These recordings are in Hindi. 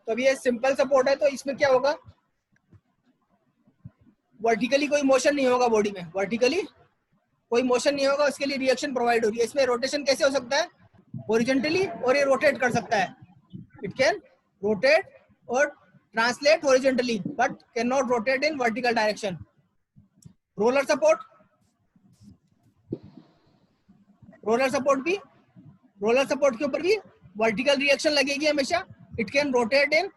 तो अब ये सिंपल सपोर्ट है, तो इसमें क्या होगा, वर्टिकली कोई मोशन नहीं होगा बॉडी में, वर्टिकली कोई मोशन नहीं होगा, उसके लिए रिएक्शन प्रोवाइड हो रही है। इसमें रोटेशन कैसे हो सकता है, हॉरिजॉन्टली, और ये रोटेट कर सकता है, इट कैन रोटेट और translate horizontally but can not rotate in vertical direction. Roller support, roller support के ऊपर भी वर्टिकल रिएक्शन लगेगी हमेशा, it can rotate in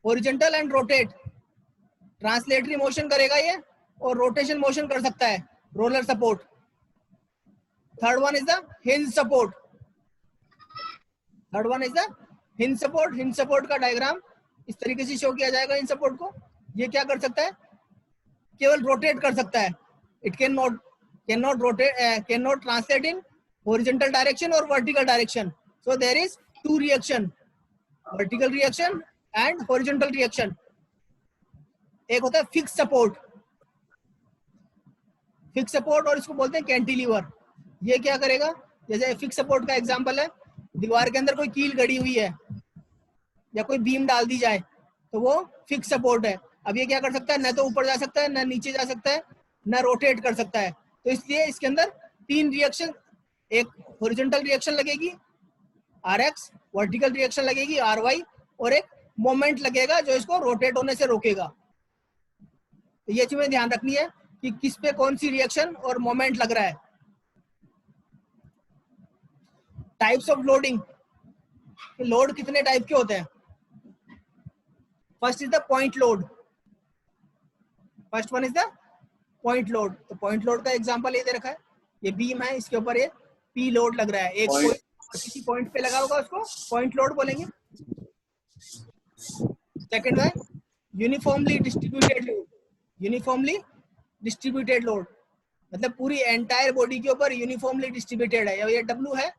horizontal and rotate, translatory motion करेगा ये और रोटेशन मोशन कर सकता है, roller support. Third one is the hinge support, hinge support का डायग्राम इस तरीके से शो किया जाएगा। हिंज सपोर्ट को ये क्या कर सकता है, केवल रोटेट कर सकता है, it can not rotate, can not translate in horizontal direction और vertical direction. So there is two reaction, vertical reaction and horizontal reaction. एक होता है फिक्स सपोर्ट, और इसको बोलते हैं कैंटिलीवर। ये क्या करेगा, जैसे फिक्स सपोर्ट का एग्जांपल है, दीवार के अंदर कोई कील गड़ी हुई है या कोई बीम डाल दी जाए तो वो फिक्स सपोर्ट है। अब ये क्या कर सकता है, न तो ऊपर जा सकता है, न नीचे जा सकता है, न रोटेट कर सकता है। तो इसलिए इसके अंदर तीन रिएक्शन, एक हॉरिजॉन्टल रिएक्शन लगेगी Rx, वर्टिकल रिएक्शन लगेगी Ry, और एक मोमेंट लगेगा जो इसको रोटेट होने से रोकेगा। तो ये चीजें ध्यान रखनी है कि किस पे कौन सी रिएक्शन और मोमेंट लग रहा है। टाइप्स ऑफ लोडिंग, लोड कितने टाइप के होते हैं। First is the point load, first one is the point load. तो पॉइंट लोड का एग्जांपल ये दे रखा है, ये बीम है, इसके ऊपर ये पी लोड लग रहा है, एक पॉइंट, किसी पॉइंट पे लगा होगा उसको पॉइंट लोड बोलेंगे। सेकंड है यूनिफॉर्मली डिस्ट्रीब्यूटेड लोड, मतलब पूरी एंटायर बॉडी के ऊपर यूनिफॉर्मली डिस्ट्रीब्यूटेड है। ये W है,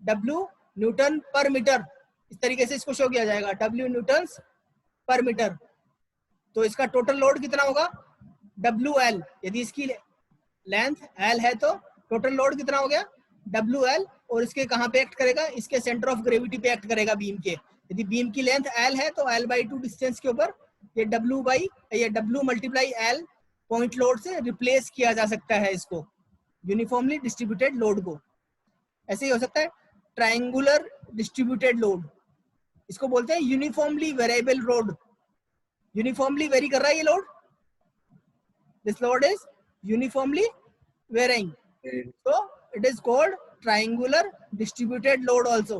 W न्यूटन पर मीटर, इस तरीके से इसको शो किया जाएगा, W न्यूटन्स पर मीटर। तो इसका टोटल लोड कितना होगा, WL। यदि इसकी लेंथ L है तो टोटल लोड कितना हो गया, WL। और इसके कहाँ पे एक्ट करेगा, इसके सेंटर ऑफ ग्रेविटी पे एक्ट करेगा बीम के। यदि बीम की लेंथ L है तो L/2 डिस्टेंस के ऊपर ये W multiply L point load से रिप्लेस किया जा सकता है इसको, यूनिफॉर्मली डिस्ट्रीब्यूटेड लोड को। ऐसे ही हो सकता है ट्रायंगुलर डिस्ट्रीब्यूटेड लोड, इसको बोलते हैं uniformly variable load. Uniformly vary कर रहा है ये load, this load is uniformly varying, so it is called triangular distributed load also।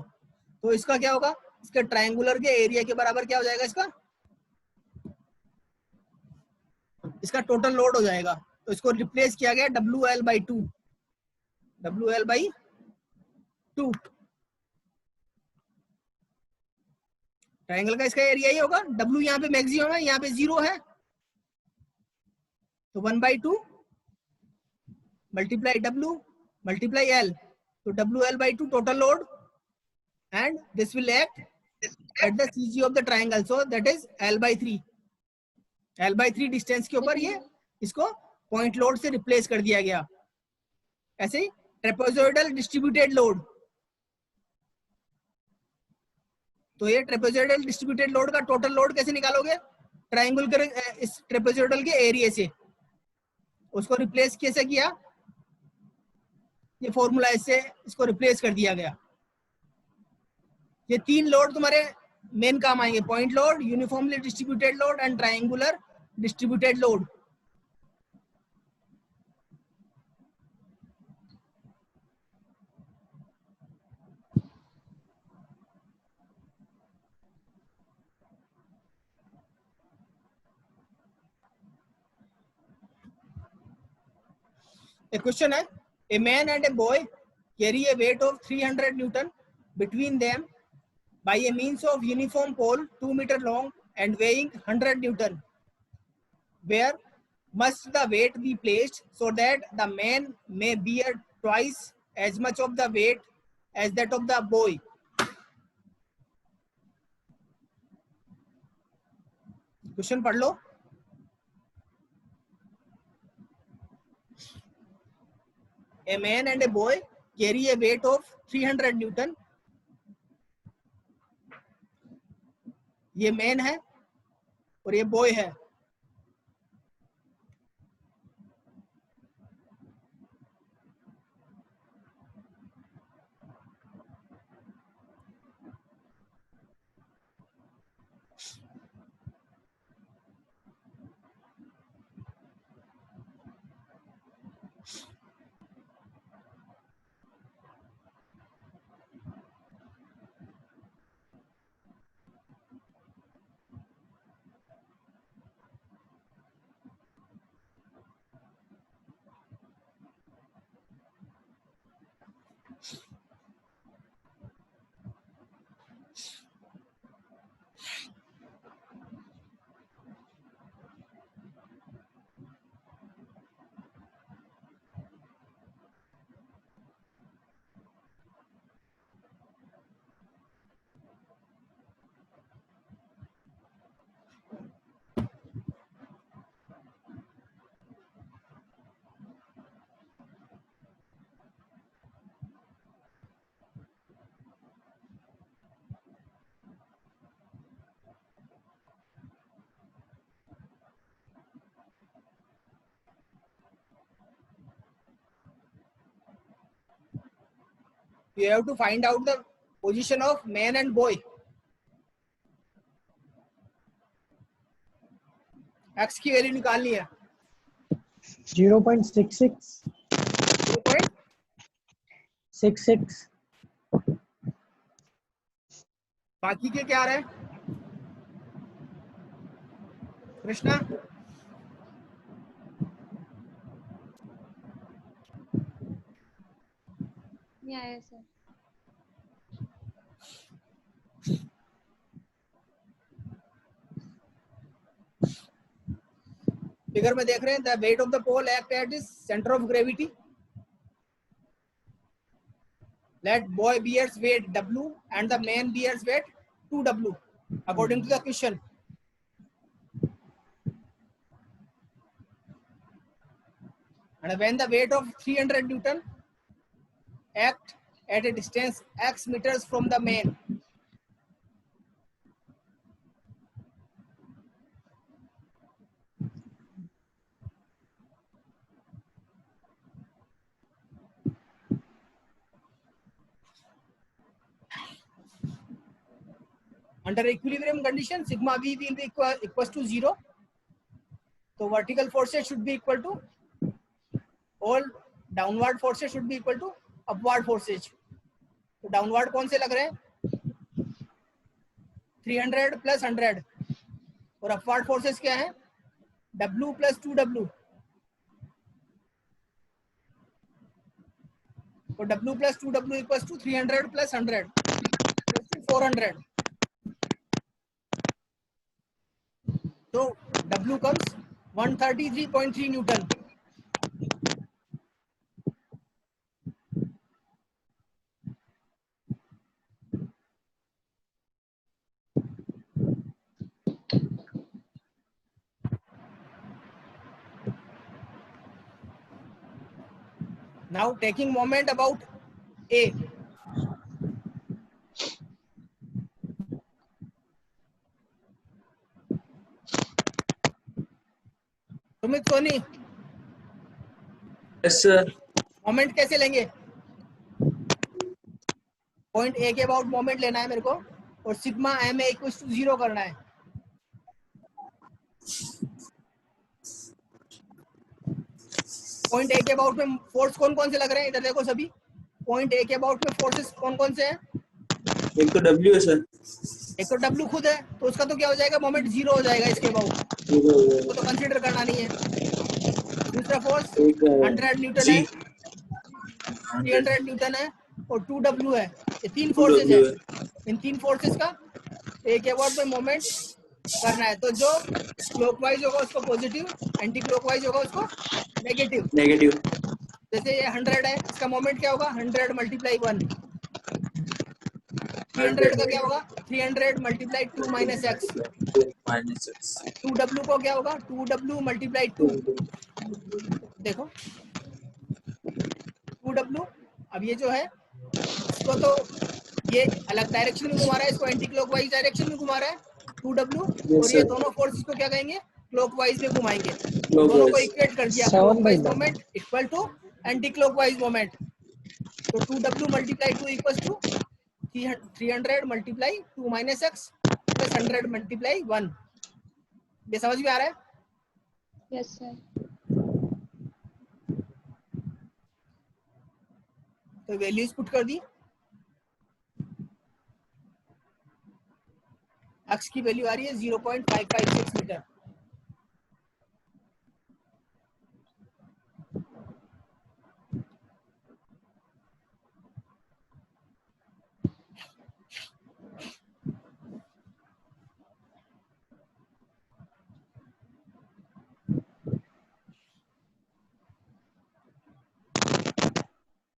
तो इसका क्या होगा, इसके ट्रायंगुलर के एरिया के बराबर क्या हो जाएगा, इसका टोटल लोड हो जाएगा। तो इसको रिप्लेस किया गया WL/2, ट्रायंगल का इसका एरिया ही होगा। W यहाँ पे मैक्सिमम है, यहाँ पे 0 है, तो 1/2 मल्टीप्लाई W मल्टीप्लाई L, तो WL/2 total load, and this will act at the CG of the triangle, so that is L/3। L/3 distance के ऊपर ये इसको पॉइंट लोड से रिप्लेस कर दिया गया। ऐसे ही ट्रेपेजोइडल डिस्ट्रीब्यूटेड लोड, तो ये ट्रेपेजोइडल डिस्ट्रीब्यूटेड लोड का टोटल लोड कैसे निकालोगे, ट्रायंगल के इस ट्रेपेजोइडल के एरिया से, उसको रिप्लेस कैसे किया, ये फॉर्मूला इससे इसको रिप्लेस कर दिया गया। ये तीन लोड तुम्हारे मेन काम आएंगे, point load, uniformly distributed load and triangular distributed load. एक क्वेश्चन है, a man and a boy carry A weight of 300 Newton between them by a means of uniform pole 2 meter long and weighing 100 Newton. Where must the weight be placed so that the man may bear twice as much of the weight as that of the boy? Question पढ़ लो। A man and a boy carry a weight of 300 Newton. ये मैन है और ये बॉय है। You have to find out the position of man and boy. X की वैल्यू निकालनी है 0.66 66 बाकी के क्या रहे कृष्णा? नहीं आया सर। फिगर में देख रहे हैं the weight of the pole act at its centre of gravity. Let boy bears weight W and the man bears weight 2W according to the question. And when the weight of 300 Newton act at a distance x meters from the man, under equilibrium condition sigma v will be equals to 0. So vertical forces should be equal to all downward forces should be equal to upward forces. तो डाउनवर्ड कौन से लग रहे हैं 300 प्लस 100 और अपवर्ड फोर्सेस क्या है W प्लस 2W। तो W plus 2W equals to 300 plus 100 400। तो W comes 133.3 newton. Now taking moment about A. Sumit Soni yes sir. Moment कैसे लेंगे? पॉइंट ए के अबाउट मोमेंट लेना है मेरे को और sigma M A equal to 0 करना है। पॉइंट ए के अबाउट में फोर्स कौन कौन से लग रहे हैं इधर देखो सभी। पॉइंट ए के अबाउट में फोर्सेस कौन कौन से हैं? एक तो W है सर। एक तो W खुद है तो उसका तो क्या हो जाएगा मोमेंट 0 हो जाएगा इसके अबाउट, उसको तो कंसीडर करना नहीं है। दूसरा फोर्स 100 न्यूटन है, 300 न्यूटन है और 2W है। ये तीन फोर्सेस है। इन तीन फोर्सेस का ए के अबाउट में मोमेंट करना है। तो जो क्लॉकवाइज होगा उसको पॉजिटिव, एंटी क्लॉकवाइज होगा उसको नेगेटिव। जैसे ये 100 है इसका मोमेंट क्या होगा 100 मल्टीप्लाई 1। 300 का क्या होगा 300 मल्टीप्लाई 2 माइनस एक्स। 2W को क्या होगा 2W मल्टीप्लाई 2। देखो 2W। अब ये जो है इसको तो ये अलग डायरेक्शन में घुमा रहा है, इसको एंटी क्लॉकवाइज डायरेक्शन में घुमा रहा है। 2W, Yes, और ये sir. दोनों फोर्सेस को क्या कहेंगे, क्लॉकवाइज में घुमाएंगे, दोनों को Clockwise. इक्वेट कर दिया, 7 by clockwise moment equal to anticlockwise moment, तो 2W multiply 2 equals to 300 multiply 2 minus X plus 100 multiply 1। ये समझ में आ रहा है? Yes sir. तो वैल्यूज पुट कर दी, एक्स की वैल्यू आ रही है 0.556 मीटर।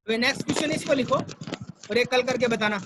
नेक्स्ट क्वेश्चन इसको लिखो और एक कल करके बताना।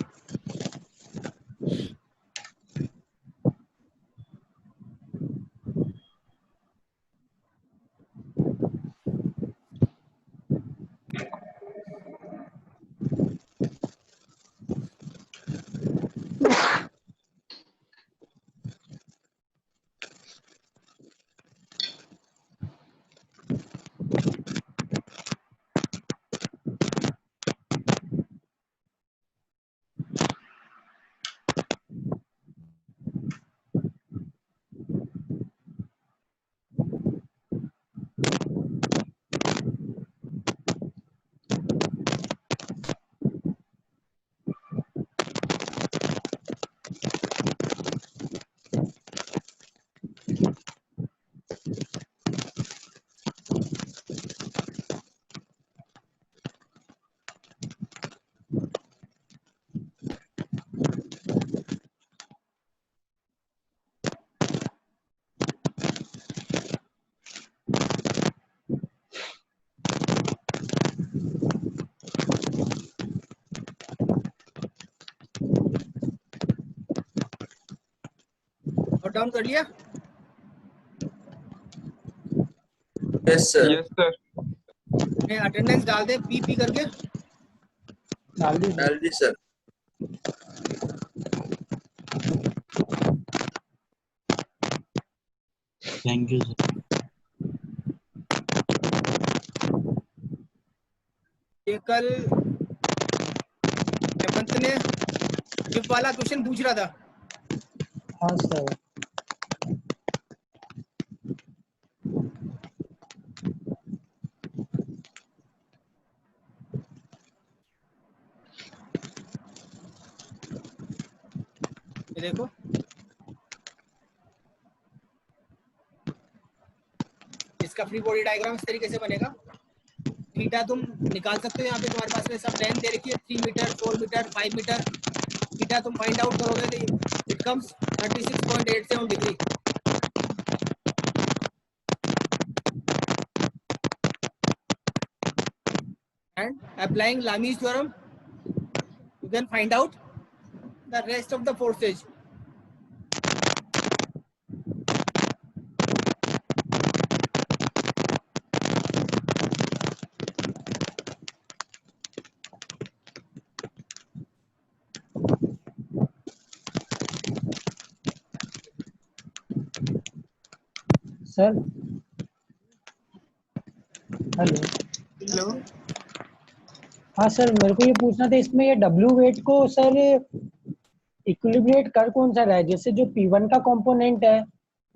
नोट डाउन कर लिया? Yes, sir. Yes sir. Attendance डाल दे पी करके। डाल दीजिए। डाल दी सर। Thank you sir. ये कल हेमंत ने जिप वाला क्वेश्चन पूछ रहा था। हाँ सर। ये देखो, इसका फ्री बॉडी डायग्राम इस तरीके से बनेगा। थीटा तुम निकाल सकते हो, यहाँ पे तुम्हारे पास में सब लेंथ दे रखी है, 3 मीटर, 4 मीटर, 5 मीटर। थीटा तुम फाइंड आउट करोगे तो it comes 36.87 degree. And applying Lami's theorem, you can find out the rest of the forces. Sir hello. Hello, हाँ सर, मेरे को ये पूछना था, इसमें ये W वेट को सर इक्विलिब्रेट कर कौन सा रहा है? जैसे जो P1 का कंपोनेंट है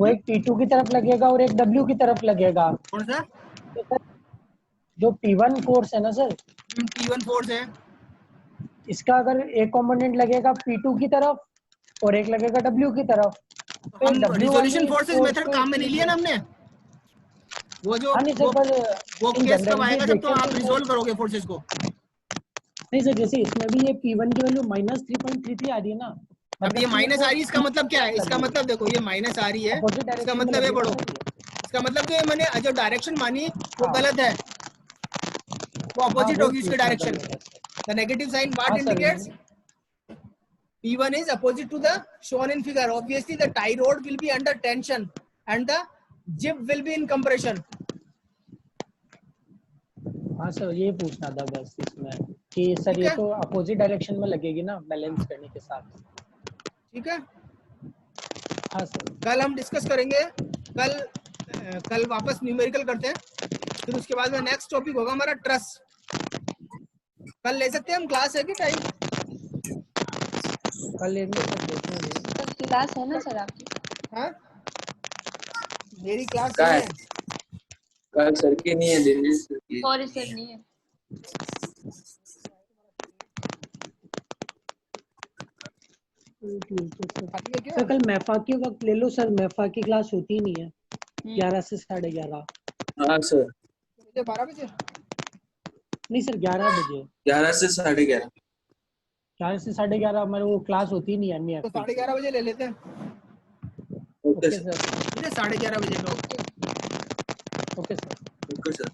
वो एक P2 की तरफ लगेगा और एक W की तरफ लगेगा। कौन सा? तो सर जो P1 फोर्स है ना सर, P1 फोर्स है, इसका अगर एक कंपोनेंट लगेगा P2 की तरफ और एक लगेगा W की तरफ, तो हम W रिजोल्यूशन वाली फोर्सेस फोर्स मेथड को काम में नहीं लिया ना हमने। वो जो हाँ नहीं सर, पर वो इन केस कब जनरल आएगा भी जब तो देखें आप तो रिजोल्व करोगे फोर्सेस को। नहीं सर, जैसे इसमें भी ये P1 की वैल्यू -3.33 आ रही है ना, अब मतलब ये कि माइनस आ रही है, इसका फोर्स मतलब क्या है? इसका मतलब देखो, ये माइनस आ रही है, अपोजिट इसका डायरेक्शन में मतलब ये लगेगा पढ़ो, ना ये। इसका मतलब जो मैंने जो डायरेक्शन मानी वो हाँ। गलत है, वो हाँ अपोजिट वो होगी उसके पूछना था डायरेक्शन। मेरा sir. The negative sign what हाँ sir, indicates P1 is opposite to the shown in figure. Obviously the tie rod will be under tension and the jib will be in compression. हाँ सर, ये पूछना था बस इसमें कि सर ठीक ये है? तो अपोजिट डायरेक्शन में लगेगी ना, बैलेंस करने के साथ। ठीक है? हाँ सर। कल हम डिस्कस करेंगे, कल वापस न्यूमेरिकल करते हैं, फिर उसके बाद में नेक्स्ट टॉपिक होगा हमारा ट्रस्ट। कल ले सकते हैं हम, क्लास है कि टाइम? कल लेंगे सर, देखेंगे। तो क्लास है ना सर आपकी? हाँ, मेरी क्लास का नहीं है? है। कल सर की नहीं है, दिनेश सर की है। सॉरी सर नहीं है। खाली है क्या? सर कल मैफा के वक्त ले लो सर, मैफा की क्लास होती ही नहीं है 11 से 11:30। हाँ सर, 12 बजे? नहीं सर 11 बजे, 11 से 11:30। 11 से 11:30 हमारे वो क्लास होती ही नहीं है तो NEFT की। 11:30 बजे ले लेते हैं। ओके ओके सर, सर, मुझे 11:30 बजे का। Okay sir. Okay sir.